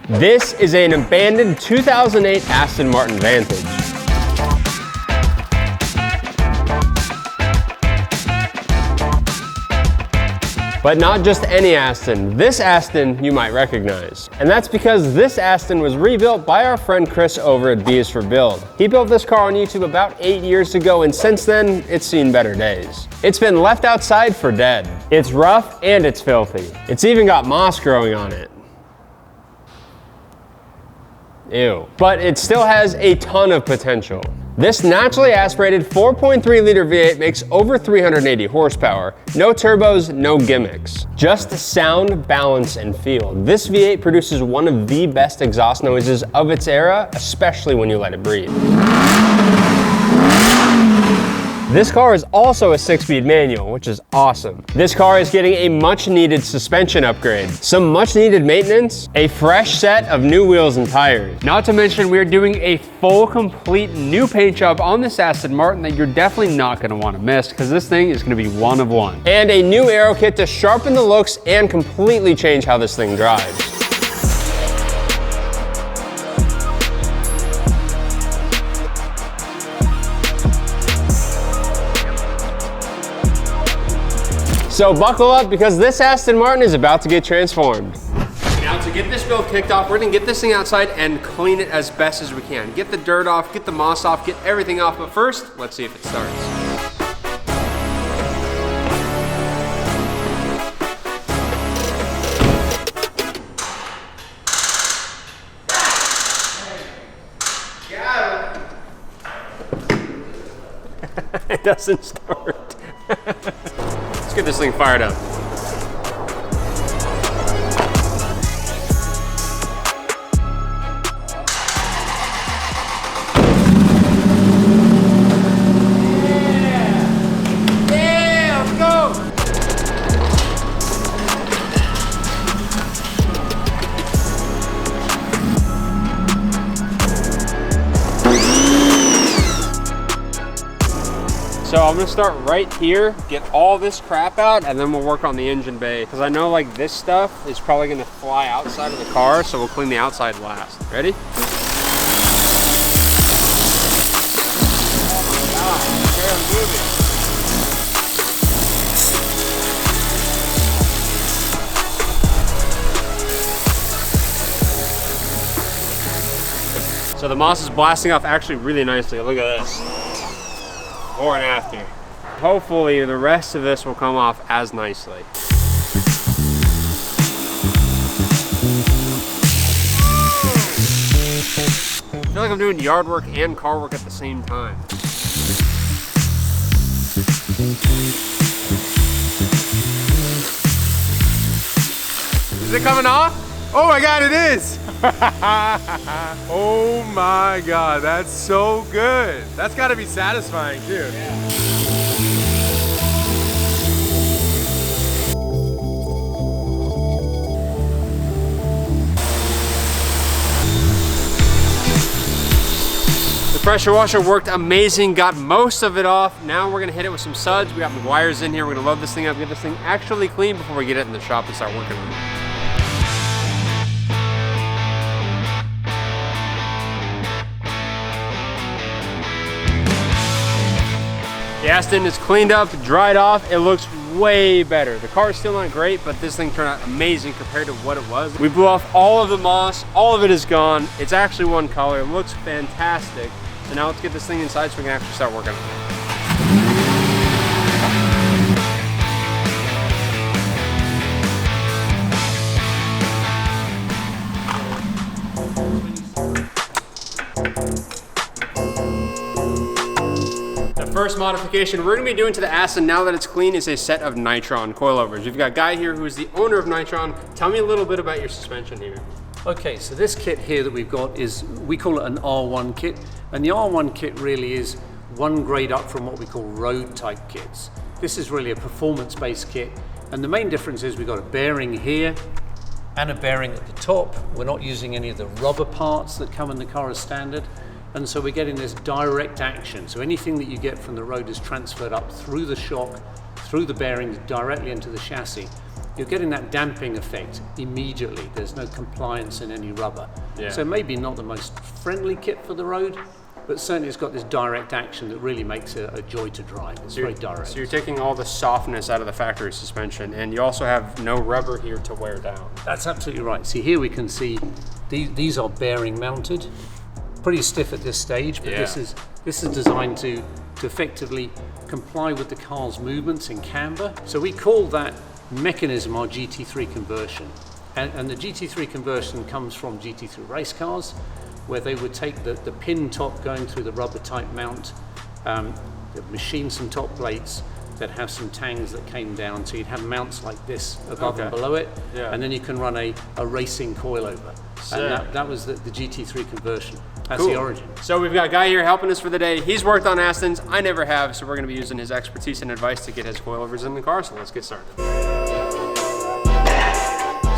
This is an abandoned 2008 Aston Martin Vantage. But not just any Aston. This Aston you might recognize. And that's because this Aston was rebuilt by our friend Chris over at B is for Build. He built this car on YouTube about 8 years ago, and since then, it's seen better days. It's been left outside for dead. It's rough and it's filthy. It's even got moss growing on it. Ew. But it still has a ton of potential. This naturally aspirated 4.3 liter V8 makes over 380 horsepower. No turbos, no gimmicks. Just sound, balance, and feel. This V8 produces one of the best exhaust noises of its era, especially when you let it breathe. This car is also a 6-speed manual, which is awesome. This car is getting a much needed suspension upgrade, some much needed maintenance, a fresh set of new wheels and tires. Not to mention we're doing a full, complete new paint job on this Aston Martin that you're definitely not gonna wanna miss, because this thing is gonna be one of one. And a new aero kit to sharpen the looks and completely change how this thing drives. So buckle up, because this Aston Martin is about to get transformed. Now to get this build kicked off, we're gonna get this thing outside and clean it as best as we can. Get the dirt off, get the moss off, get everything off, but first, let's see if it starts. It doesn't start. Let's get this thing fired up. Yeah, let's go. So I'm gonna start right here, get all this crap out, and then we'll work on the engine bay. Because I know like this stuff is probably gonna fly outside of the car, so we'll clean the outside last. Ready? Oh my God, it's barely moving. So the moss is blasting off actually really nicely. Look at this. Before and after. Hopefully the rest of this will come off as nicely. I feel like I'm doing yard work and car work at the same time. Is it coming off? Oh my God, it is! Oh my God, that's so good. That's gotta be satisfying too. Yeah. The pressure washer worked amazing, got most of it off. Now we're gonna hit it with some suds. We got the wires in here. We're gonna load this thing up, get this thing actually clean before we get it in the shop and start working on it. The Aston is cleaned up, dried off. It looks way better. The car is still not great, but this thing turned out amazing compared to what it was. We blew off all of the moss. All of it is gone. It's actually one color. It looks fantastic. So now let's get this thing inside so we can actually start working on it. First modification we're going to be doing to the Aston now that it's clean is a set of Nitron coilovers. We've got Guy here who is the owner of Nitron. Tell me a little bit about your suspension here. Okay, so this kit here that we've got is, we call it an R1 kit, and the R1 kit really is one grade up from what we call road type kits. This is really a performance-based kit, and the main difference is we've got a bearing here and a bearing at the top. We're not using any of the rubber parts that come in the car as standard. And so we're getting this direct action. So anything that you get from the road is transferred up through the shock, through the bearings, directly into the chassis. you're getting that damping effect immediately. There's no compliance in any rubber. Yeah. So maybe not the most friendly kit for the road, but certainly it's got this direct action that really makes it a joy to drive. It's very direct. So you're taking all the softness out of the factory suspension, and you also have no rubber here to wear down. That's absolutely right. See, here we can see these are bearing mounted, pretty stiff at this stage, but this is designed to effectively comply with the car's movements in camber. So we call that mechanism our GT3 conversion. And the GT3 conversion comes from GT3 race cars, where they would take the pin top going through the rubber type mount, machine some top plates that have some tangs that came down, so you'd have mounts like this above and below it, and then you can run a racing coilover. And that was the GT3 conversion. That's the origin. So we've got a guy here helping us for the day. He's worked on Astons, I never have, so we're gonna be using his expertise and advice to get his coilovers in the car, so let's get started.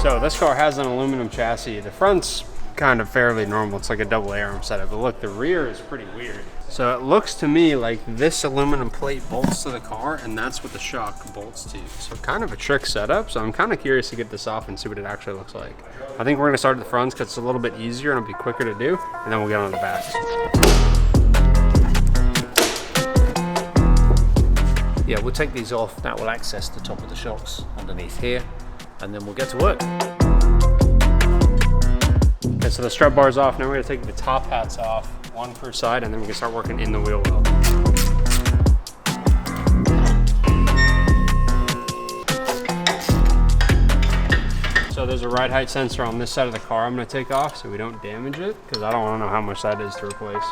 So this car has an aluminum chassis. The front's kind of fairly normal. It's like a double A-arm setup, but look, the rear is pretty weird. So it looks to me like this aluminum plate bolts to the car, and that's what the shock bolts to. So kind of a trick setup, so I'm kind of curious to get this off and see what it actually looks like. I think we're gonna start at the fronts because it's a little bit easier and it'll be quicker to do, and then we'll get on the backs. Yeah, we'll take these off. That will access the top of the shocks underneath here, and then we'll get to work. Okay, so the strut bar's off. Now we're gonna take the top hats off, one per side, and then we can start working in the wheel well. So there's a ride height sensor on this side of the car I'm gonna take off so we don't damage it, because I don't wanna know how much that is to replace.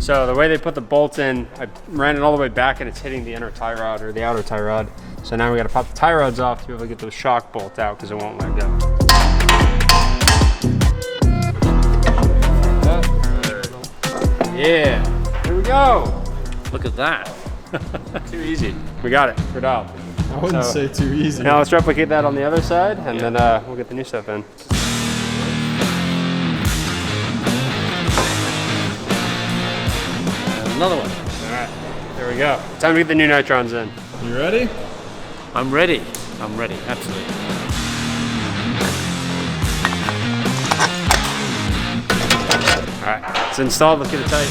So the way they put the bolt in, I ran it all the way back and it's hitting the inner tie rod or the outer tie rod. So now we gotta pop the tie rods off to be able to get those shock bolts out because it won't let go. Yeah, here we go. Look at that. Too easy. We got it, we're dialed. I wouldn't say too easy. Now let's replicate that on the other side and then we'll get the new stuff in. Another one. All right, there we go. Time to get the new nitrons in. You ready? I'm ready. I'm ready, absolutely. All right, it's installed, let's get it tight.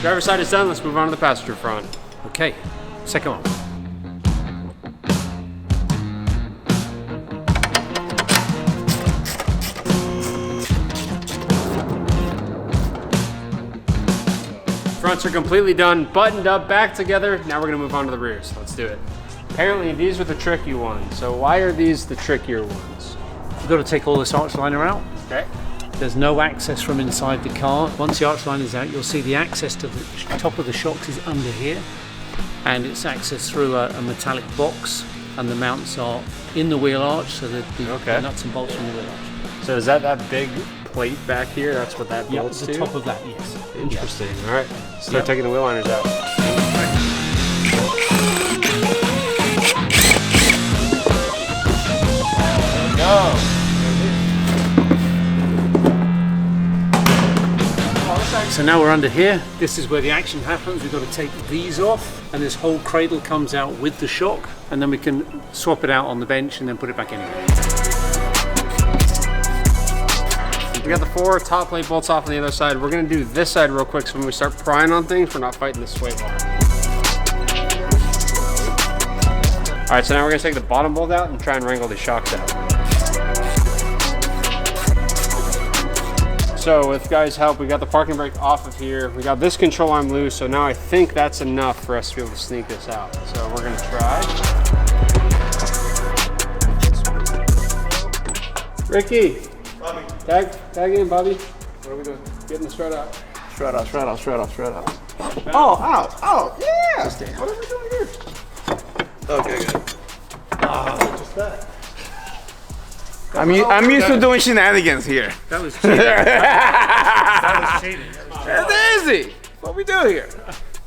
Driver's side is done, let's move on to the passenger front. Okay, second one. Fronts are completely done, buttoned up, back together. Now we're gonna move on to the rears. Let's do it. Apparently these are the tricky ones. So why are these the trickier ones? We've got to take all this arch liner out. Okay. There's no access from inside the car. Once the arch liner is out, you'll see the access to the top of the shocks is under here. And it's accessed through a metallic box, and the mounts are in the wheel arch, so the nuts and bolts from the wheel arch. So is that big plate back here? That's what that bolts the to? top of that, yes. Interesting. All right, start taking the wheel liners out. There we go. So now we're under here. This is where the action happens. We've got to take these off, and this whole cradle comes out with the shock, and then we can swap it out on the bench and then put it back in again. We got the 4 top plate bolts off on the other side. We're gonna do this side real quick so when we start prying on things, we're not fighting the sway bar. All right, so now we're gonna take the bottom bolt out and try and wrangle these shocks out. So with guys' help, we got the parking brake off of here. We got this control arm loose, so now I think that's enough for us to be able to sneak this out. So we're gonna try. Ricky. Bobby. Tag in, Bobby. What are we doing? Getting the strut out. Strut out. Oh, ow, yeah! What are we doing here? Okay, good. Just that. I'm used to doing shenanigans here. That was cheating. That was cheating. That's easy. What we do here?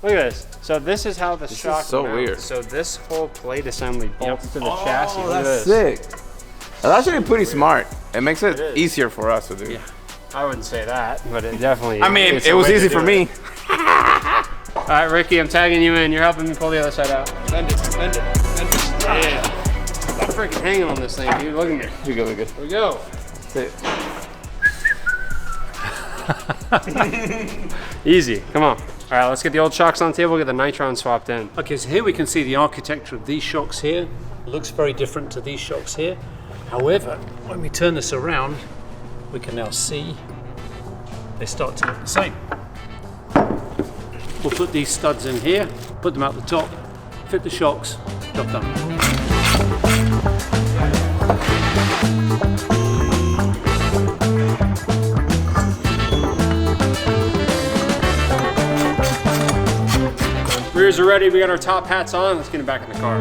Look at this. So this is how the shock so mounts. weird. So this whole plate assembly bolts to the chassis. Look at That's this. sick. That's actually pretty smart. It makes it easier for us to do. Yeah. I wouldn't say that, but it definitely. I mean, it's it a was way to easy do for it. me. right, Ricky, I'm tagging you in. You're helping me pull the other side out. Bend it, bend it, bend it. Yeah. Stop freaking hanging on this thing, dude. Look at me. We're good, we're good. Here we go. Easy, come on. All right, let's get the old shocks on the table, get the Nitron swapped in. Okay, so here we can see the architecture of these shocks here. It looks very different to these shocks here. However, when we turn this around, we can now see they start to look the same. We'll put these studs in here, put them out the top, fit the shocks, job done. Rears are ready, we got our top hats on, let's get them back in the car.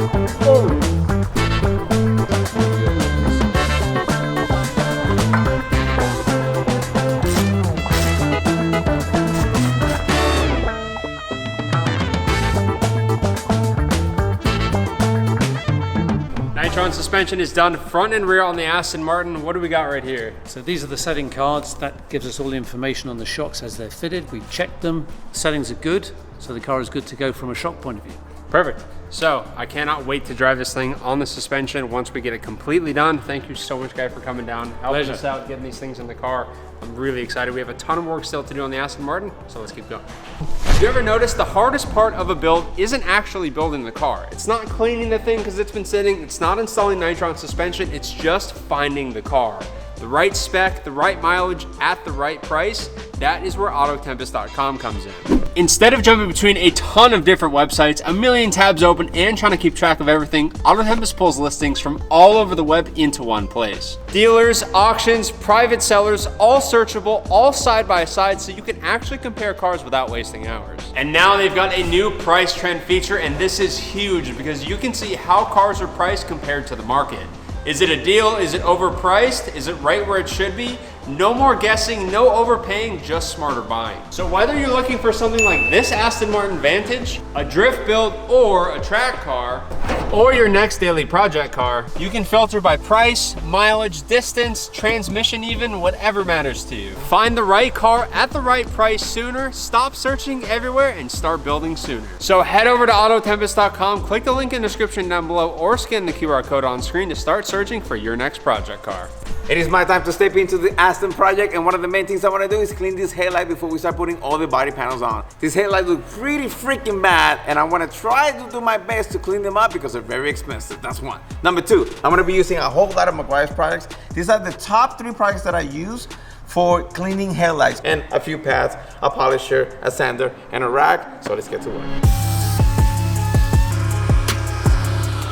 Nitron suspension is done front and rear on the Aston Martin. What do we got right here? So these are the setting cards. That gives us all the information on the shocks as they're fitted. We've checked them. Settings are good, so the car is good to go from a shock point of view. Perfect. So I cannot wait to drive this thing on the suspension once we get it completely done. Thank you so much, guy, for coming down, helping us out, getting these things in the car. I'm really excited. We have a ton of work still to do on the Aston Martin, so let's keep going. Have you ever noticed the hardest part of a build isn't actually building the car? It's not cleaning the thing because it's been sitting. It's not installing Nitron suspension. It's just finding the car. The right spec, the right mileage at the right price. That is where Autotempest.com comes in. Instead of jumping between a ton of different websites, a million tabs open, and trying to keep track of everything, Autotempest pulls listings from all over the web into one place. Dealers, auctions, private sellers, all searchable, all side by side, so you can actually compare cars without wasting hours. And now they've got a new price trend feature, and this is huge because you can see how cars are priced compared to the market. Is it a deal? Is it overpriced? Is it right where it should be? No more guessing, no overpaying, just smarter buying. So whether you're looking for something like this Aston Martin Vantage, a drift build, or a track car, or your next daily project car, you can filter by price, mileage, distance, transmission even, whatever matters to you. Find the right car at the right price sooner, stop searching everywhere, and start building sooner. So head over to Autotempest.com, click the link in the description down below, or scan the QR code on screen to start searching for your next project car. It is my time to step into the Aston project, and one of the main things I want to do is clean this headlight before we start putting all the body panels on. These headlights look pretty freaking bad, and I want to try to do my best to clean them up because they're very expensive. That's one. Number two, I'm going to be using a whole lot of Meguiar's products. These are the top 3 products that I use for cleaning headlights, and a few pads, a polisher, a sander, and a rack. So let's get to work.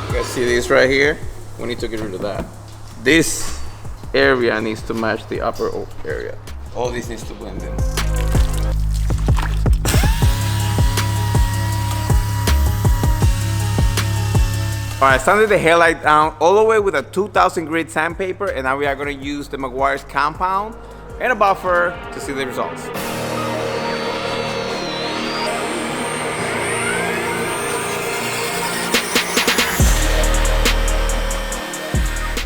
You guys see this right here? We need to get rid of that. This area needs to match the upper area. All this needs to blend in. All right, sanded the headlight down all the way with a 2000 grit sandpaper, and now we are going to use the Meguiar's compound and a buffer to see the results.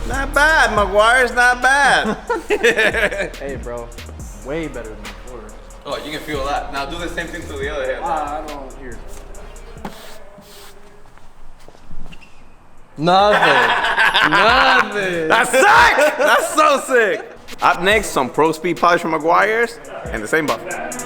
Not bad, Meguiar's not bad. Hey, bro, way better than before. Oh, you can feel that. Now do the same thing to the other headlight. I don't hear. Nothing. Nothing. That's sick! That's so sick! Up next, some Pro Speed polish from Meguiar's and the same buffer.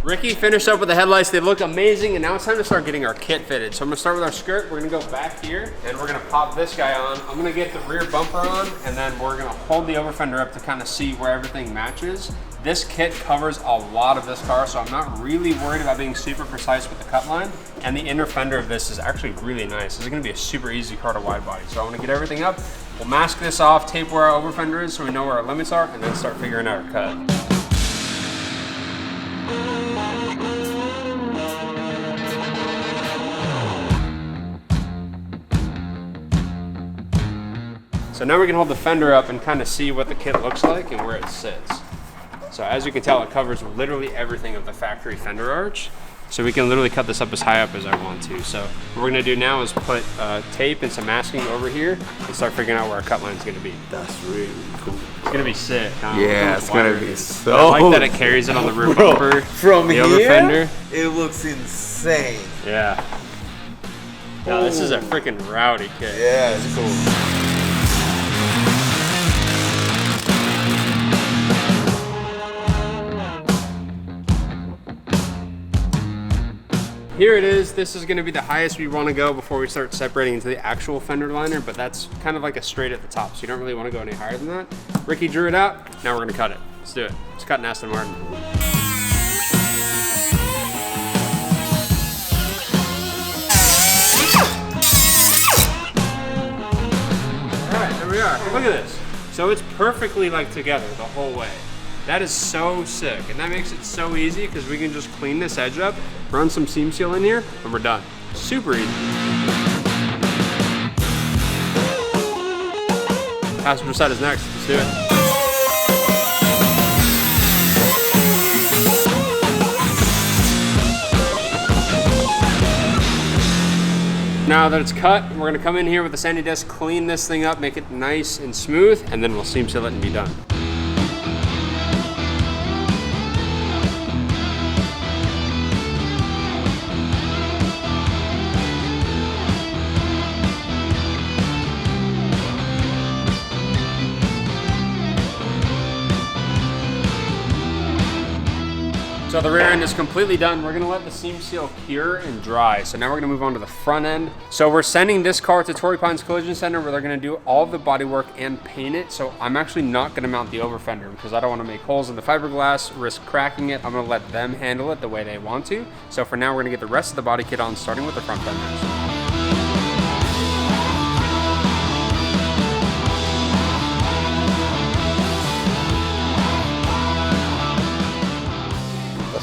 Ricky finished up with the headlights. They look amazing, and now it's time to start getting our kit fitted. So I'm gonna start with our skirt. We're gonna go back here, and we're gonna pop this guy on. I'm gonna get the rear bumper on, and then we're gonna hold the over fender up to kind of see where everything matches. This kit covers a lot of this car, so I'm not really worried about being super precise with the cut line. And the inner fender of this is actually really nice. This is gonna be a super easy car to wide body. So I wanna get everything up. We'll mask this off, tape where our over fender is so we know where our limits are, and then start figuring out our cut. So now we can hold the fender up and kind of see what the kit looks like and where it sits. So as you can tell, it covers literally everything of the factory fender arch. So we can literally cut this up as high up as I want to. So what we're gonna do now is put tape and some masking over here and start figuring out where our cut line's gonna be. That's really cool. It's gonna be sick, huh? Yeah, it's gonna be so. I like that it carries it on the rear bumper. From the over here, fender. it looks insane. Yeah. Now this is a freaking rowdy kit. Yeah, it's cool. Here it is. This is gonna be the highest we wanna go before we start separating into the actual fender liner, but that's kind of like a straight at the top, so you don't really wanna go any higher than that. Ricky drew it out, now we're gonna cut it. Let's do it. Let's cut an Aston Martin. All right, there we are. Look at this. So it's perfectly like together the whole way. That is so sick, and that makes it so easy because we can just clean this edge up, run some seam seal in here, and we're done. Super easy. Passenger side is next. Let's do it. Now that it's cut, we're gonna come in here with the sanding disc, clean this thing up, make it nice and smooth, and then we'll seam seal it and be done. So the rear end is completely done. We're gonna let the seam seal cure and dry. So now we're gonna move on to the front end. So we're sending this car to Torrey Pines Collision Center where they're gonna do all of the body work and paint it. So I'm actually not gonna mount the over fender because I don't wanna make holes in the fiberglass, risk cracking it. I'm gonna let them handle it the way they want to. So for now, we're gonna get the rest of the body kit on, starting with the front fenders.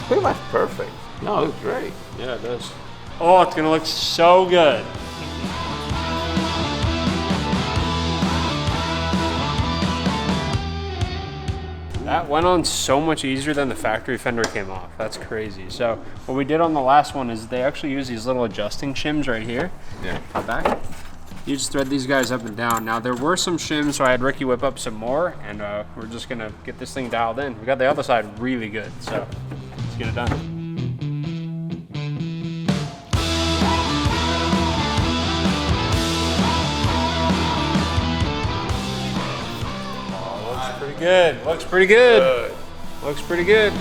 Pretty much perfect. No, it looks great. Yeah, it does. Oh, it's gonna look so good. That went on so much easier than the factory fender came off. That's crazy. So what we did on the last one is they actually use these little adjusting shims right here. Yeah. Back. You just thread these guys up and down. Now there were some shims, so I had Ricky whip up some more, and we're just gonna get this thing dialed in. We got the other side really good, so let's get it done. Pretty good. Looks pretty good. Looks pretty good.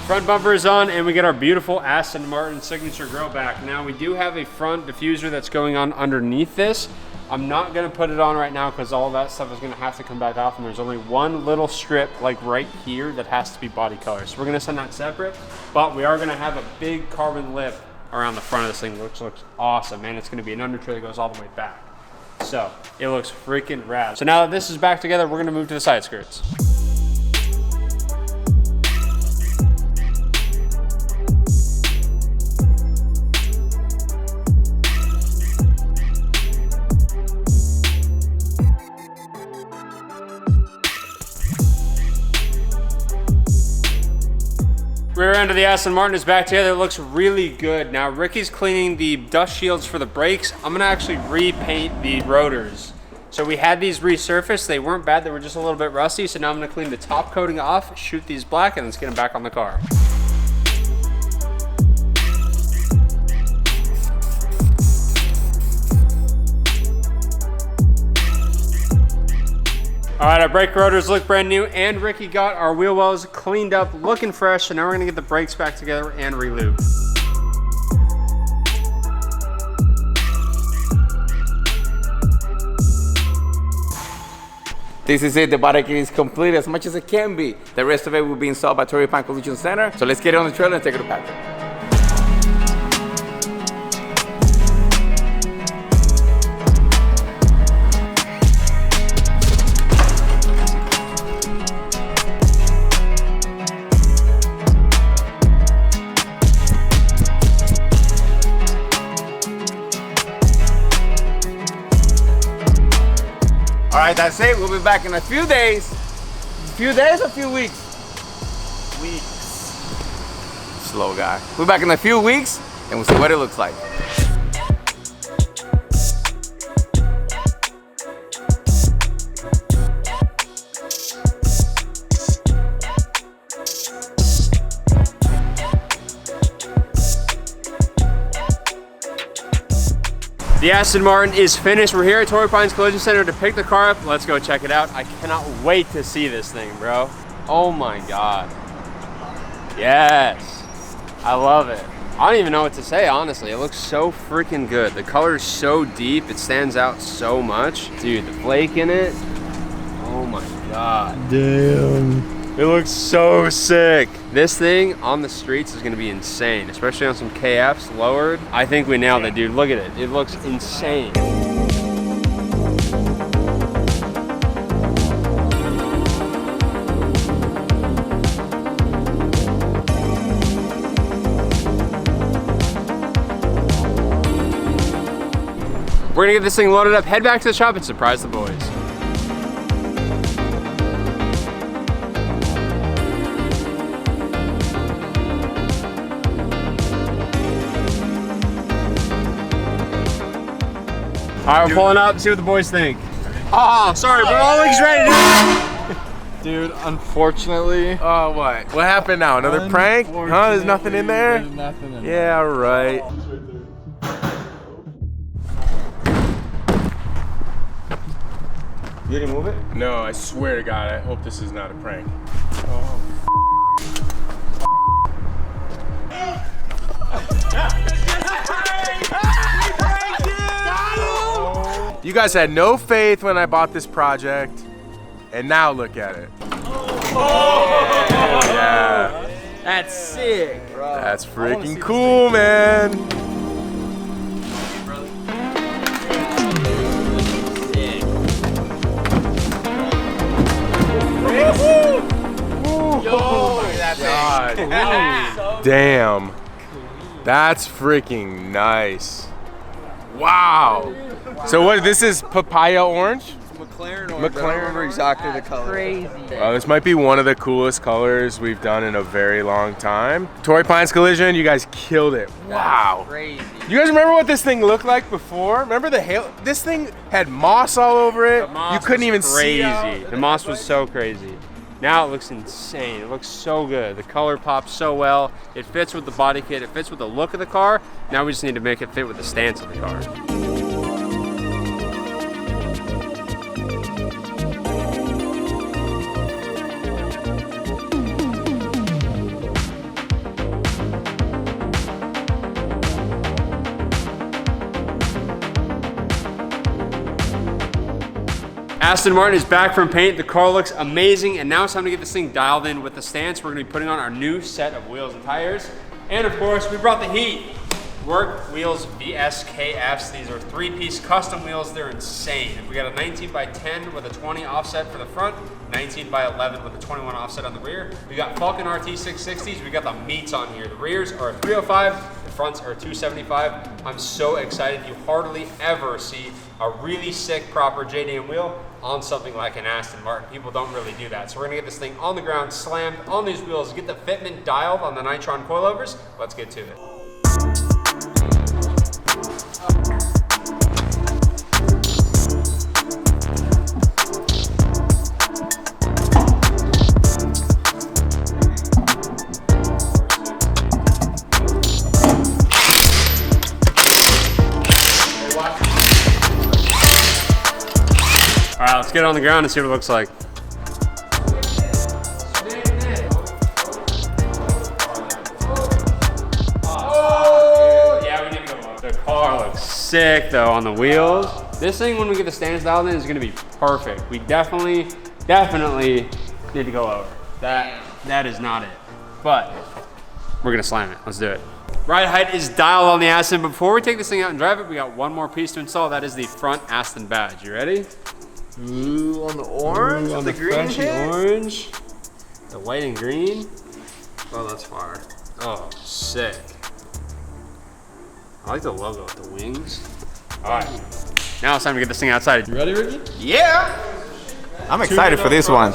Front bumper is on, and we get our beautiful Aston Martin signature grill back. Now we do have a front diffuser that's going on underneath this. I'm not gonna put it on right now because all that stuff is gonna have to come back off, and there's only one little strip like right here that has to be body color. So we're gonna send that separate, but we are gonna have a big carbon lip around the front of this thing, which looks awesome, and it's gonna be an under tray that goes all the way back. So it looks freaking rad. So now that this is back together, we're gonna move to the side skirts. Rear end of the Aston Martin is back together. It looks really good. Now Ricky's cleaning the dust shields for the brakes. I'm gonna actually repaint the rotors. So we had these resurfaced. They weren't bad, they were just a little bit rusty. So now I'm gonna clean the top coating off, shoot these black, and let's get them back on the car. All right, our brake rotors look brand new, and Ricky got our wheel wells cleaned up, looking fresh. So now we're gonna get the brakes back together and re-lube. This is it, the body kit is complete as much as it can be. The rest of it will be installed by Torrey Pines Collision Center. So let's get it on the trailer and take it to Patrick. right, that's it. We'll be back in a few days. Few days or few weeks? Weeks. Slow guy. We'll be back in a few weeks and we'll see what it looks like. The Aston Martin is finished. We're here at Torrey Pines Collision Center to pick the car up. Let's go check it out. I cannot wait to see this thing, bro. Oh my God. Yes, I love it. I don't even know what to say, honestly. It looks so freaking good. The color is so deep. It stands out so much. Dude, the flake in it. Oh my God. Damn. It looks so sick. This thing on the streets is gonna be insane, especially on some KFs lowered. I think we nailed it, dude. Look at it. It looks insane. We're gonna get this thing loaded up, head back to the shop, and surprise the boys. All right, we're pulling up, see what the boys think. Oh, sorry, bro, everything's ready, Dude, unfortunately. Oh, what? What happened now? Another prank? Huh? There's nothing in there? There's nothing in there. Yeah, right. You didn't move it? No, I swear to God, I hope this is not a prank. You guys had no faith when I bought this project, and now look at it. Yeah. That's sick, bro. That's freaking cool, man. God. Damn. That's freaking nice. Wow. So what, this is papaya orange? McLaren orange. I don't remember exactly the color. Crazy. Well, this might be one of the coolest colors we've done in a very long time. Torrey Pines Collision, you guys killed it. Wow. That's crazy. You guys remember what this thing looked like before? Remember the hail? This thing had moss all over it. You couldn't even see it. The moss was so crazy. Now it looks insane. It looks so good. The color pops so well. It fits with the body kit. It fits with the look of the car. Now we just need to make it fit with the stance of the car. Aston Martin is back from paint. The car looks amazing, and now it's time to get this thing dialed in with the stance. We're gonna be putting on our new set of wheels and tires. And of course, we brought the heat. Work Wheels VSKFs. These are 3-piece custom wheels. They're insane. We got a 19 by 10 with a 20 offset for the front, 19 by 11 with a 21 offset on the rear. We got Falcon RT 660s. We got the meats on here. The rears are a 305, the fronts are a 275. I'm so excited. You hardly ever see a really sick, proper JDM wheel on something like an Aston Martin. People don't really do that. So we're gonna get this thing on the ground, slammed on these wheels, get the fitment dialed on the Nitron coilovers. Let's get to it. All right, let's get on the ground and see what it looks like. Oh, yeah, we need to go low. The car looks sick though on the wheels. This thing, when we get the stance dialed in, is gonna be perfect. We definitely need to go lower. That is not it, but we're gonna slam it. Let's do it. Ride height is dialed on the Aston. Before we take this thing out and drive it, we got one more piece to install. That is the front Aston badge. You ready? Ooh, on the orange, on the green hit? orange, the white and green. Oh, that's fire. Oh, sick. I like the logo with the wings. All right, Now it's time to get this thing outside. You ready, Ricky? Yeah! I'm excited for this one.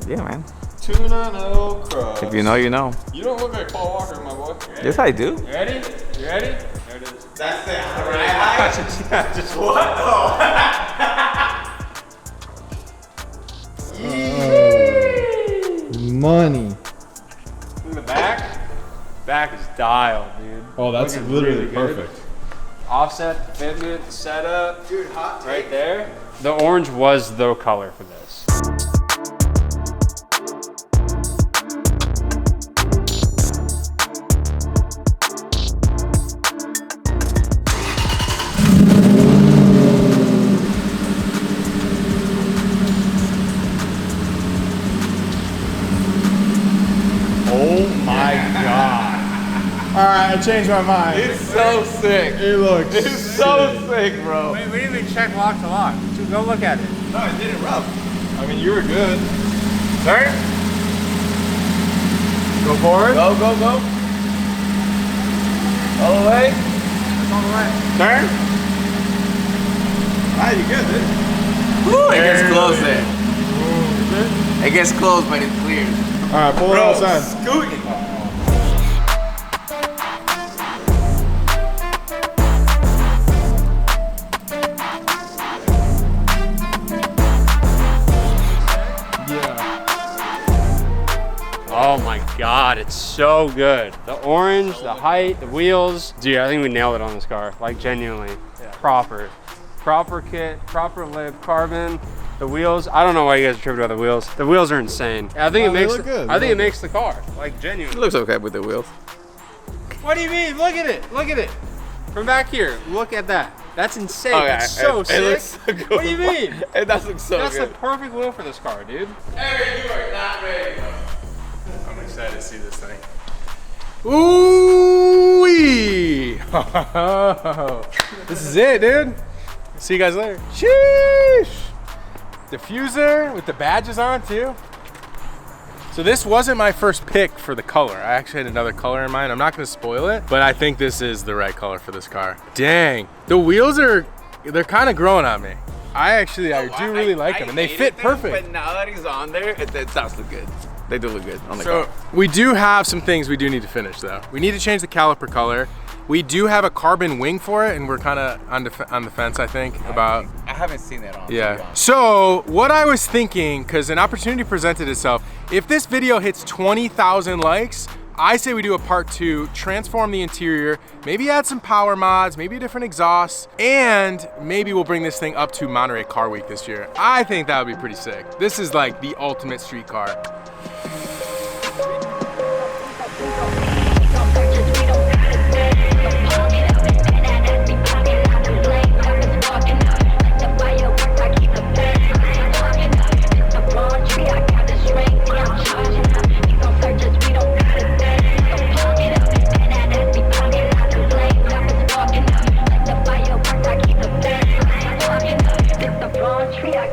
Yeah, man. Tuna no crust. If you know, you know. You don't look like Paul Walker, my boy. Yes, I do. You ready? You ready? There it is. That's it. Right. Just what? Money. Look at the back. Back is dialed, dude. Oh, that's Looking literally really good. perfect. Offset, fitment, setup. Dude, hot take. Right there. The orange was the color for this. Oh my god. Alright, I changed my mind. It's so sick. It looks so sick, bro. Wait, we didn't even check lock to lock. Dude, go look at it. No, it didn't rub. I mean, you were good. Turn. Go forward. Go. All the way. All the way. Turn. Ah, you good, dude. Woo, it gets close there. It gets close, but it clears. Alright, pull it outside. Scooting. Oh my god, it's so good. The orange, the height, the wheels. Dude, I think we nailed it on this car. Like, genuinely. Yeah. Proper kit, proper lip, carbon. The wheels, I don't know why you guys are tripping about the wheels. The wheels are insane. I think They look good. I think it makes the car. Like, genuinely. It looks okay with the wheels. What do you mean? Look at it. Look at it. From back here, look at that. That's insane. Okay, It's so sick. It looks so good. What do you mean? It does look so That's good. the perfect wheel for this car, dude. Eric, you are not ready. I'm excited to see this thing. Ooh-wee! This is it, dude. See you guys later. Sheesh! Diffuser with the badges on too. So this wasn't my first pick for the color. I actually had another color in mind. I'm not gonna spoil it, but I think this is the right color for this car. Dang, the wheels they're kind of growing on me. I do really like them, and they fit perfect. But now that he's on there, it does look good. They do look good on the So car. we do have some things we do need to finish though. We need to change the caliper color. We do have a carbon wing for it, and we're kind of on the fence, I think, about. I haven't seen that on. Yeah. So what I was thinking, because an opportunity presented itself, if this video hits 20,000 likes, I say we do a part 2, transform the interior, maybe add some power mods, maybe a different exhaust, and maybe we'll bring this thing up to Monterey Car Week this year. I think that would be pretty sick. This is like the ultimate street car.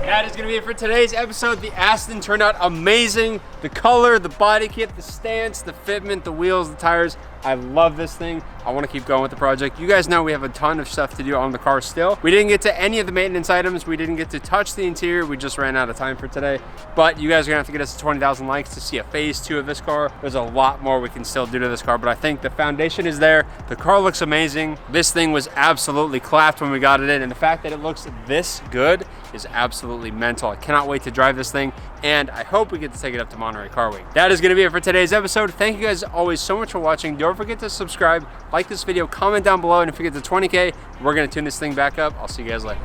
That is going to be it for today's episode. The Aston turned out amazing. The color, the body kit, the stance, the fitment, the wheels, the tires. I love this thing. I want to keep going with the project. You guys know we have a ton of stuff to do on the car still. We didn't get to any of the maintenance items. We didn't get to touch the interior. We just ran out of time for today. But you guys are going to have to get us to 20,000 likes to see a phase 2 of this car. There's a lot more we can still do to this car, but I think the foundation is there. The car looks amazing. This thing was absolutely clapped when we got it in, and the fact that it looks this good is absolutely mental. I cannot wait to drive this thing, and I hope we get to take it up to Monterey Car Week. That is going to be it for today's episode. Thank you guys always so much for watching. Don't forget to subscribe, like this video, comment down below, and if we get to 20K, we're going to tune this thing back up. I'll see you guys later.